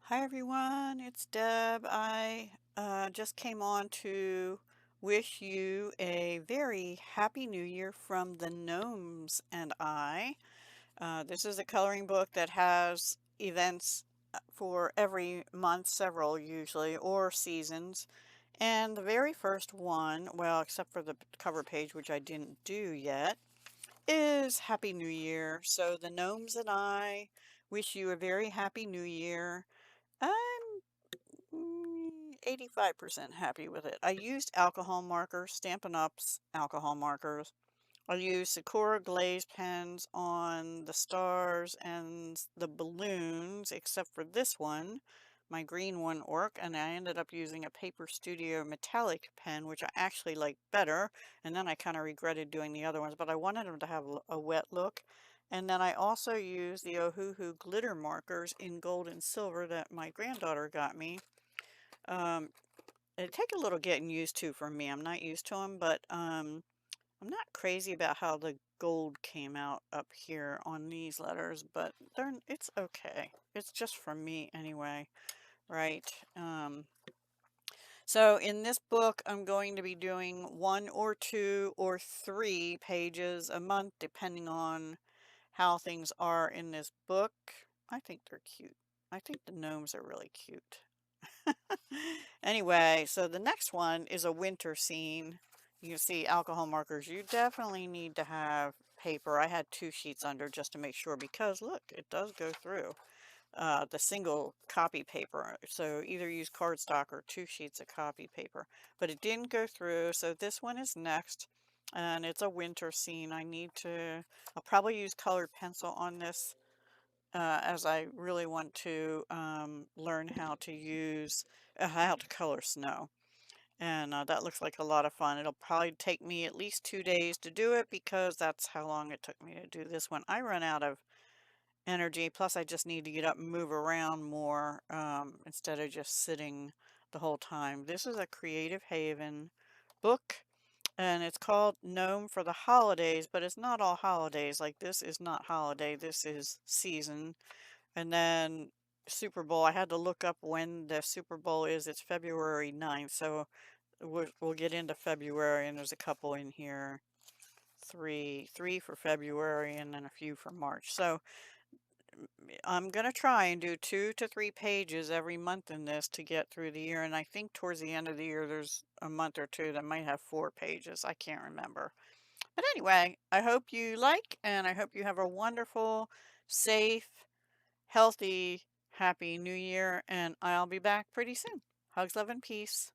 Hi everyone, it's Deb. I just came on to wish you a very happy new year from the Gnomes and I. This is a coloring book that has events for every month, several usually, or seasons. And the very first one, well, except for the cover page, which I didn't do yet, is Happy New Year. So the Gnomes and I wish you a very happy new year. I'm 85% happy with it. I used alcohol markers, Stampin' Up's alcohol markers. I used Sakura glaze pens on the stars and the balloons, except for this one. My green one worked, and I ended up using a Paper Studio metallic pen, which I actually like better. And then I kind of regretted doing the other ones, but I wanted them to have a wet look. And then I also used the Ohuhu glitter markers in gold and silver that my granddaughter got me. Um, It'd take a little getting used to for me. I'm not used to them, but I'm not crazy about how the gold came out up here on these letters, but it's okay. It's just for me anyway, right? So in this book, I'm going to be doing 1 or 2 or 3 pages a month, depending on how things are in this book. I think they're cute. I think the gnomes are really cute. Anyway, so the next one is a winter scene. You can see alcohol markers. You definitely need to have paper. I had 2 sheets under just to make sure because look, it does go through the single copy paper. So either use cardstock or 2 sheets of copy paper. But it didn't go through, so this one is next. And it's a winter scene. I'll probably use colored pencil on this as I really want to learn how to color snow. And that looks like a lot of fun. It'll probably take me at least 2 days to do it because that's how long it took me to do this one. I run out of energy, plus I just need to get up and move around more instead of just sitting the whole time. This is a Creative Haven book. And it's called Gnome for the Holidays, but it's not all holidays. Like this is not holiday, this is season. And then Super Bowl, I had to look up when the Super Bowl is. It's February 9th. So we'll get into February, and there's a couple in here. Three for February, and then a few for March. So I'm going to try and do 2 to 3 pages every month in this to get through the year. And I think towards the end of the year, there's a month or two that might have 4 pages. I can't remember. But anyway, I hope you like, and I hope you have a wonderful, safe, healthy, happy new year, and I'll be back pretty soon. Hugs, love, and peace.